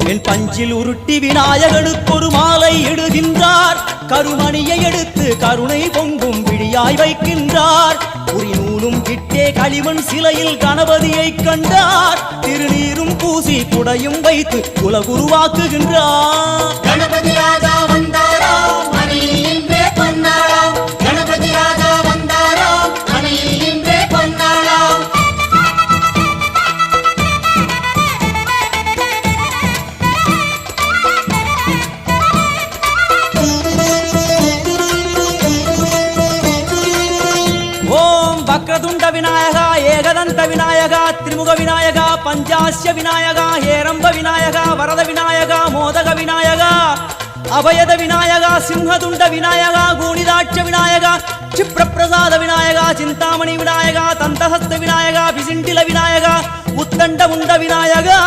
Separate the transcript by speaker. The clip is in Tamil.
Speaker 1: என் பஞ்சில் உருட்டி விநாயகனுக்கு ஒரு மாலை இடுகின்றார். கருமணியை எடுத்து கருணை பொங்கும் விழியாய் வைக்கின்றார். உரி நூலும் கிட்டே களிமண் சிலையில் கணபதியை கண்டார். திருநீரும் பூசி குடையும் வைத்து குலகுருவாக்குகின்றார்.
Speaker 2: கணபதி ராஜா வந்தாராம் மணியில் இன்றே பொன்னாளாம். கணபதி ராஜா வந்தாராம் மணியில் இன்றே பொன்னாளாம்.
Speaker 1: ஓம் வக்ரதுண்ட விநாயகா, ஏகதந்த விநாயகா, திரிமுக விநாயகா, பஞ்சாஸ்ய விநாயகா, ஹேரம்ப விநாயகா, வரத விநாயகா, மோதக விநாயகா, அபயத விநாயகா, சிம்ஹதுண்ட விநாயகா, கூணிதாட்ச விநாயகா, क्षिप्रप्रसाद विनायका, चिंतामणि विनायका, तंतहस्त विनायका, विसिंटिल विनायका, उत्तंड मुंड विनायका.